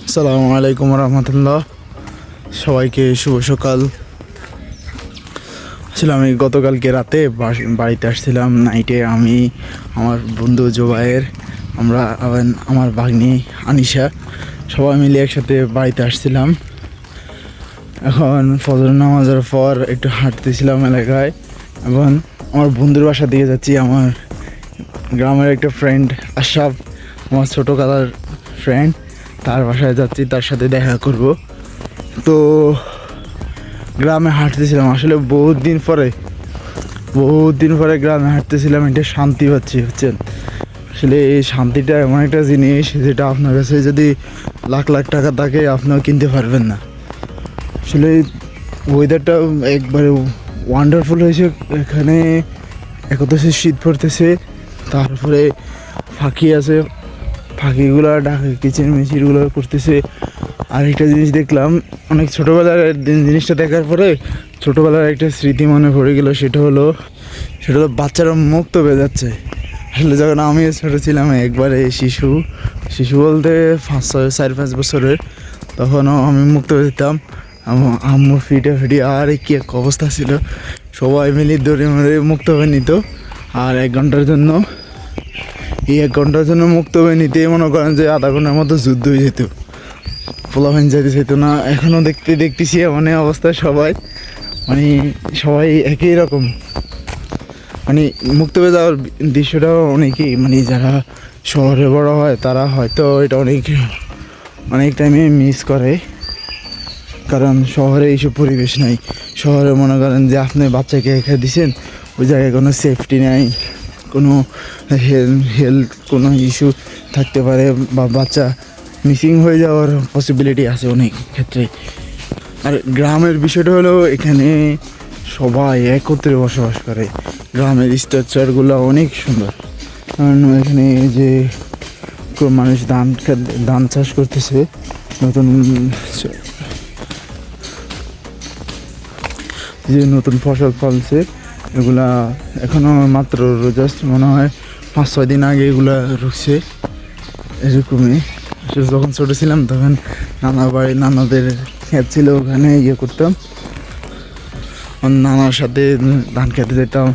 আসসালামু আলাইকুম রহমতুল্লাহ। সবাইকে শুভ সকাল। আসলে আমি গতকালকে রাতে বাড়িতে আসছিলাম নাইটে। আমি, আমার বন্ধু জোবায়ের, আমরা আমার ভাগ্নি আনিশা সবাই মিলে একসাথে বাড়িতে আসছিলাম। এখন ফজর নামাজের পর একটু হাঁটতেছিলাম এলাকায় এবং আমার বন্ধুর বাসার দিকে যাচ্ছি। আমার গ্রামের একটা ফ্রেন্ড আশরাফ, আমার ছোটোকালার ফ্রেন্ড, তার বাসায় যাচ্ছি, তার সাথে দেখা করব। তো গ্রামে হাঁটতেছিলাম, আসলে বহুত দিন পরে গ্রামে হাঁটতেছিলাম। এটা শান্তি পাচ্ছি হচ্ছেন। আসলে এই শান্তিটা এমন একটা জিনিস যেটা আপনার কাছে যদি লাখ লাখ টাকা থাকে আপনিও কিনতে পারবেন না। আসলে ওয়েদারটা একবারে ওয়ান্ডারফুল হয়েছে এখানে। একদম শীত পড়তেছে, তারপরে ফাঁকি আছে, ফাঁকিগুলো ডাকে, কিচিরমিচিরগুলো করতেছে। আরেকটা জিনিস দেখলাম, অনেক ছোটোবেলার জিনিসটা দেখার পরে ছোটোবেলার একটা স্মৃতি মনে পড়ে গেল। সেটা হলো বাচ্চারা মুক্ত হয়ে যাচ্ছে। আসলে যখন আমি ছোটো ছিলাম, একবারে শিশু বলতে 4-5 বছরের, তখনও আমি মুক্ত হয়ে যেতাম। আম্মু ফিটে আর কি এক অবস্থা ছিল। সবাই মিলে দৌড়ে মরে মুক্ত হয়ে নিত। আর 1 ঘন্টার জন্য মুক্ত হয়ে নিতে মনে করেন যে আধা ঘন্টার মতো যুদ্ধ হয়ে যেত, পোলাপান যাইতে যেত না। এখনও দেখতেছি এমন অবস্থা। সবাই একই রকম, মুক্ত হয়ে যাওয়ার দৃশ্যটাও অনেকেই যারা শহরে বড় হয় তারা হয়তো এটা অনেক টাইমে মিস করে, কারণ শহরে এইসব পরিবেশ নাই। শহরে মনে করেন যে আপনি বাচ্চাকে রেখে দিচ্ছেন, ওই জায়গায় কোনো সেফটি নাই, কোনো হেলথ কোনো ইস্যু থাকতে পারে, বা বাচ্চা মিসিং হয়ে যাওয়ার পসিবিলিটি আছে অনেক ক্ষেত্রে। আর গ্রামের বিষয়টা হলো এখানে সবাই একত্রে বসবাস করে। গ্রামের স্ট্রাকচারগুলো অনেক সুন্দর, কারণ এখানে যে মানুষ ধান চাষ করতেছে, নতুন ফসল ফলছে, এগুলা এখনও মাত্র জাস্ট মনে হয় 5-6 দিন আগে এগুলা রুখছে। এরকমই যখন ছোটো ছিলাম তখন নানাদের ক্ষেত ছিল, ওখানে করতাম, নানার সাথে ধান খেতে যেতাম।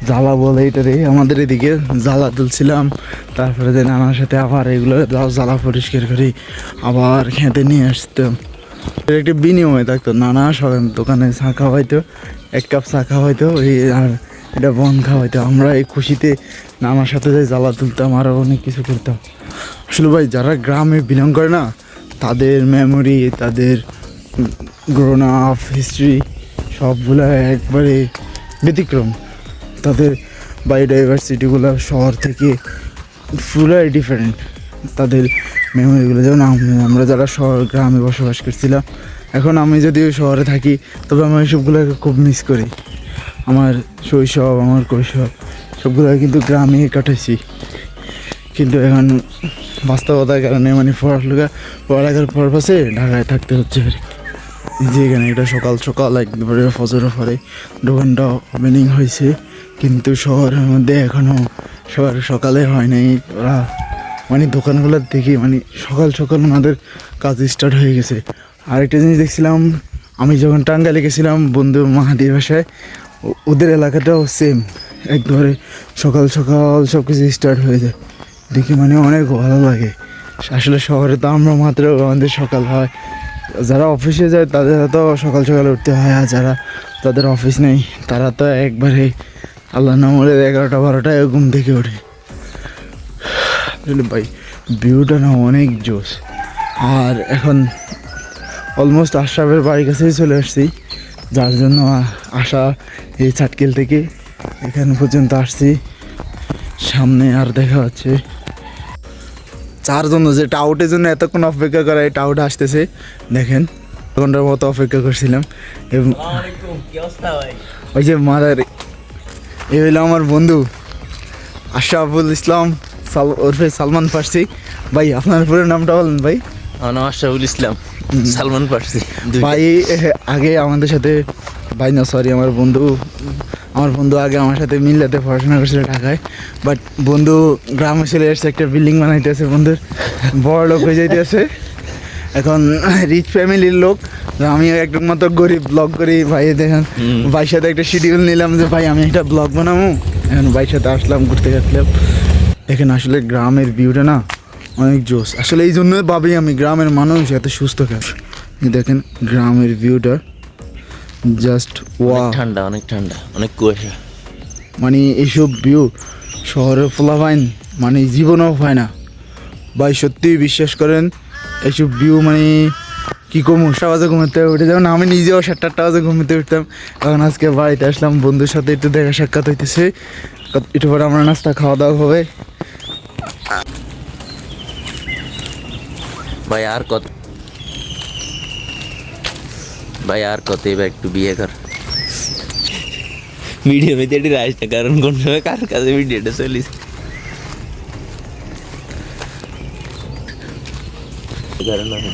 জ্বালা বলে এটারে, আমাদের এদিকে জ্বালা তুলছিলাম। তারপরে যে নানার সাথে আবার এগুলো জ্বালা পরিষ্কার করে আবার খেতে নিয়ে আসতাম। এর একটা বিনিময় থাকতো, নানা সব দোকানে চা খাওয়াইতো, 1 কাপ চা খাওয়াইতো, আর এটা বন খাওয়াইতো। আমরা এই খুশিতে নানার সাথে যাই জ্বালা তুলতাম, আরও অনেক কিছু করতাম। আসলে ভাই, যারা গ্রামে বিলং করে না, তাদের মেমোরি, তাদের গ্রোন আপ হিস্ট্রি সবগুলো একবারে ব্যতিক্রম। তাদের বায়োডাইভার্সিটিগুলো শহর থেকে পুরাই ডিফারেন্ট, তাদের মেমোরিগুলো। যেমন আমরা যারা গ্রামে বসবাস করছিলাম, এখন আমি যদিও শহরে থাকি, তবে আমি সবগুলোকে খুব মিস করি। আমার শৈশব, আমার কৈশোর সবগুলো কিন্তু গ্রামে কাটাইছি। কিন্তু এখন বাস্তবতার কারণে পড়ালেখার পারপাসে ঢাকায় থাকতে হচ্ছে। যে এখানে একটা সকাল একবারে ফজরের পরে দোকানটা ওপেনিং হয়েছে, কিন্তু শহরের মধ্যে এখনও সকালে হয় নাই। ওরা দোকানগুলো দেখি সকাল ওনাদের কাজ স্টার্ট হয়ে গেছে। আরেকটা জিনিস দেখছিলাম, আমি যখন টাঙ্গাইলে গেছিলাম বন্ধু মাহাদির বাসায়, ওদের এলাকাটাও সেম, একবারে সকাল সব কিছু স্টার্ট হয়ে যায়। দেখি অনেক ভালো লাগে। আসলে শহরে তো আমরা মাত্র আমাদের সকাল হয়, যারা অফিসে যায় তাদের তো সকালে উঠতে হয়, আর তাদের অফিস নেই তারা তো একবারে আল্লাহ নামরে 11টা-12টায় ঘুম থেকে ওঠে। আসলে ভাই, ভিউটা না অনেক জোশ। আর এখন অলমোস্ট আশরাফের বাড়ির কাছেই চলে আসছি, যার জন্য আসা এই চাটকেল থেকে এখানে পর্যন্ত আসছি। সামনে আর দেখা হচ্ছে চার জন্য, যে টাউটের জন্য এতক্ষণ অপেক্ষা করা, এই টাউট আসতেছে দেখেন, ঘন্টার মতো অপেক্ষা করছিলাম। এবং ওই যে মাদার, এ হইলো আমার বন্ধু আশরাফুল ইসলাম ওরফে সালমান ফার্সি। ভাই, আপনার পুরো নামটা বলেন ভাই। আমার নাম আশরাফুল ইসলাম সালমান ফার্সি। ভাই আগে আমাদের সাথে, আমার বন্ধু আগে আমার সাথে মিল্লাতে পড়াশোনা করছিল ঢাকায়, বাট বন্ধু গ্রামে চলে এসছে, একটা বিল্ডিং বানাইতেছে, বন্ধুর বড় লোক হয়ে যাইতেছে। এখন রিচ ফ্যামিলির লোক, আমি একদম মতো গরিব ব্লগ করি। ভাই দেখেন ভাইয়ের সাথে একটা শিডিউল নিলাম যে ভাই আমি একটা ব্লগ বানাবো, এখন ভাইয়ের সাথে আসলাম, ঘুরতে গেছিলাম। এখানে আসলে গ্রামের ভিউটা না অনেক জোস, আসলে এই জন্যই ভাবি আমি গ্রামের মানুষ এত সুস্থ কেন। এই দেখেন গ্রামের ভিউটা জাস্ট ওয়া, ঠান্ডা, অনেক ঠান্ডা, অনেক কুয়াশা। মানে এইসব ভিউ শহরের ফলাফাইন মানে জীবনেও হয় না ভাই, সত্যি বিশ্বাস করেন। এইসব ভিউ মানে কী কমু, 7টা বাজে ঘুমাতে উঠে, যেমন আমি নিজেও 7টা বাজে ঘুমাতে উঠতাম। এখন আজকে বাড়িতে আসলাম, বন্ধুর সাথে একটু দেখা সাক্ষাৎ হইতেছে, একটু পরে আমরা নাস্তা খাওয়া দাওয়া হবে। ভাই আর কত, ভাই আর কত, এবার একটু বিয়ে কর। ভিডিও মেতে এটি রাইস না, কারণ কোন সময় কার কাছে ভিডিওটা চলিস। কারণ আমি